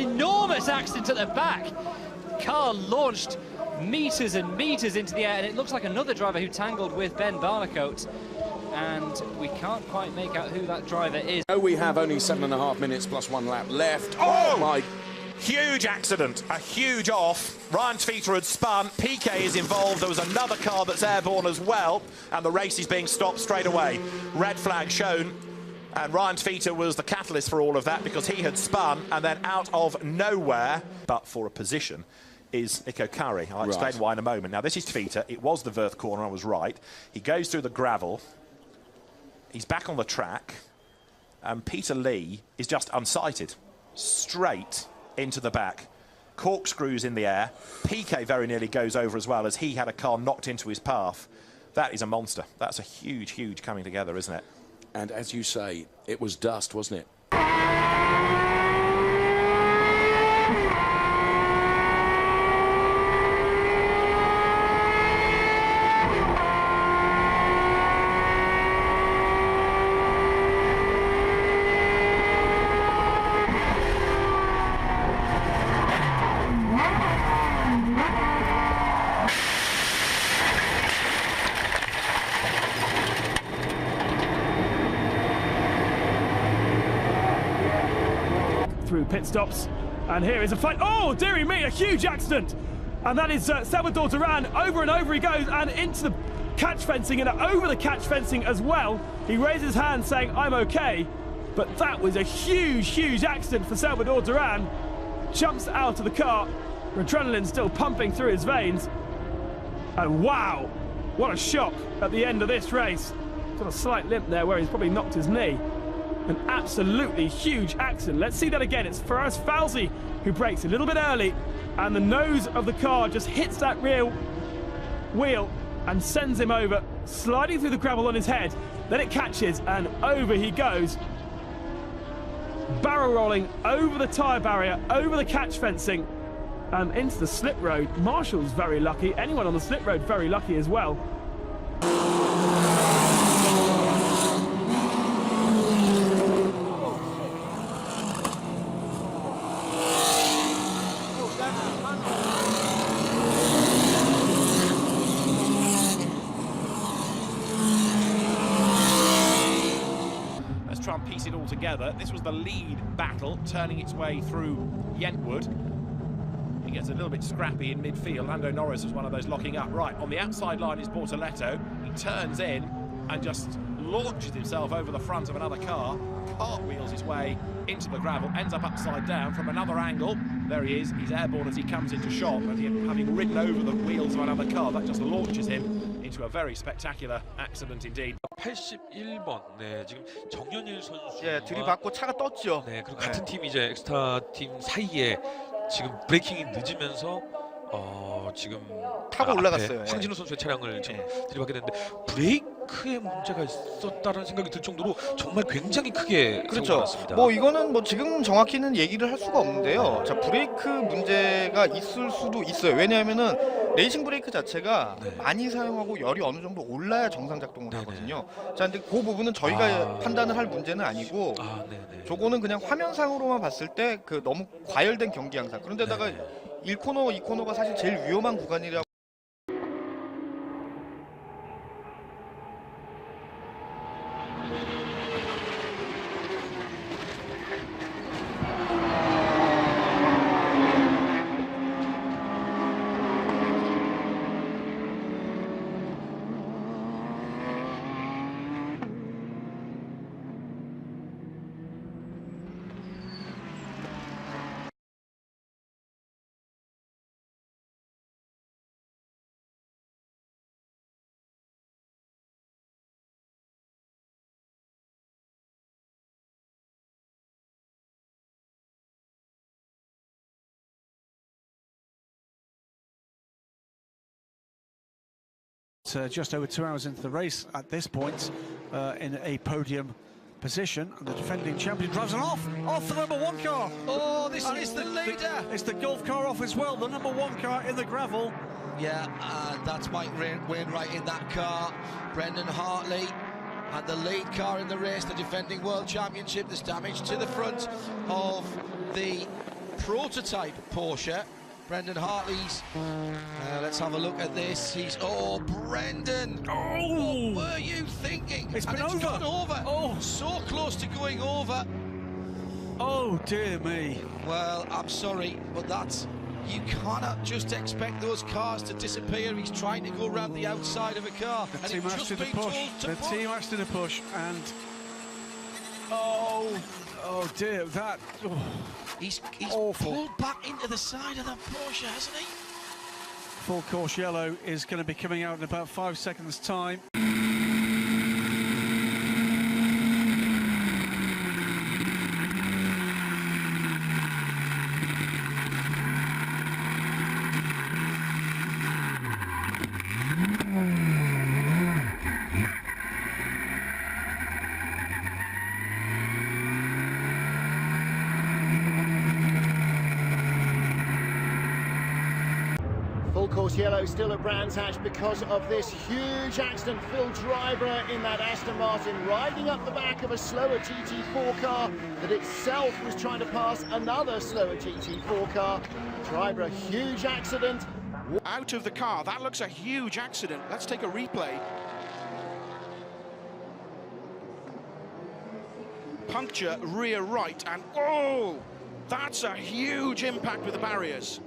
enormous accident at the back. Car launched meters and meters into the air, and it looks like another driver who tangled with Ben Barnicoat, and we can't quite make out who that driver is. Oh, we have only 7.5 minutes plus 1 lap left. Oh my! Huge accident, a huge off. Ryan Tveter had spun, Piquet is involved, there was another car that's airborne as well, and the race is being stopped straight away. Red flag shown, and Ryan Tveter was the catalyst for all of that because he had spun, and then out of nowhere, but for a position, is Iko Kari. I'll explain why in a moment. Now, this is Tveter. It was the Verth corner, I was right. He goes through the gravel. He's back on the track, and Peter Lee is just unsighted. Straight into the back. Corkscrews in the air. Piquet very nearly goes over as well, as he had a car knocked into his path. That is a monster. That's a huge, huge coming together, isn't it? And as you say, it was dust, wasn't it? Through pit stops, and here is a fight. Oh, dearie me, a huge accident, and that is Salvador Duran. Over and over he goes, and into the catch fencing, and over the catch fencing as well. He raises his hand saying, "I'm okay," but that was a huge, huge accident for Salvador Duran. Jumps out of the car, adrenaline still pumping through his veins, and wow, what a shock at the end of this race. Got a slight limp there where he's probably knocked his knee. An absolutely huge accident. Let's see that again. It's Faraz Fawzi who brakes a little bit early, and the nose of the car just hits that rear wheel and sends him over, sliding through the gravel on his head. Then it catches, and over he goes, barrel rolling over the tyre barrier, over the catch fencing, and into the slip road. Marshall's very lucky. Anyone on the slip road very lucky as well. Try and piece it all together. This was the lead battle, turning its way through Yentwood. He gets a little bit scrappy in midfield. Lando Norris was one of those locking up. Right, on the outside line is Bortoletto. He turns in and just launches himself over the front of another car, cartwheels his way into the gravel, ends up upside down from another angle. There he is, he's airborne as he comes into shot, and having ridden over the wheels of another car, that just launches him into a very spectacular accident indeed. 81번. 네, 지금 정연일 선수. 예, 들이받고 차가 떴죠. 네, 그리고 같은 팀 이제 엑스타 팀 사이에 지금 브레이킹이 늦으면서 지금 타고 올라갔어요. 황진우 선수의 차량을 지금 들이받게 됐는데 브레이크에 문제가 있었다는 생각이 들 정도로 정말 굉장히 크게 사고가 났습니다. 뭐 이거는 뭐 지금 정확히는 얘기를 할 수가 없는데요. 자, 브레이크 문제가 있을 수도 있어요. 왜냐하면은 레이싱 브레이크 자체가 많이 사용하고 열이 어느 정도 올라야 정상 작동을 하거든요. 자, 근데 그 부분은 저희가 판단을 할 문제는 아니고, 저거는 그냥 화면상으로만 봤을 때 그 너무 과열된 경기 양상. 그런데다가 1코너, 2코너가 사실 제일 위험한 구간이라고. Just over 2 hours into the race at this point, in a podium position, and the defending champion drives it off the number 1 car. Oh, this is the leader. It's the Gulf car off as well, the number 1 car in the gravel. Yeah, that's Mike Wainwright in that car, Brendan Hartley, and the lead car in the race, the defending world championship. There's damage to the front of the prototype Porsche. Brendan Hartley's. Let's have a look at this. Brendan! Oh! What were you thinking? It's been gone over. Oh! So close to going over. Oh, dear me. Well, I'm sorry, but you cannot just expect those cars to disappear. He's trying to go around the outside of a car. The and team it's has to just been push. told to The push. team has to push, and oh dear, that. Oh. He's Awful. pulled back into the side of the Porsche, hasn't he? Full course yellow is going to be coming out in about 5 seconds' time. Full course yellow still at Brands Hatch because of this huge accident. Phil Dryborough in that Aston Martin riding up the back of a slower GT4 car that itself was trying to pass another slower GT4 car. Dryborough, huge accident. Out of the car, that looks a huge accident. Let's take a replay. Puncture rear right, and oh, that's a huge impact with the barriers.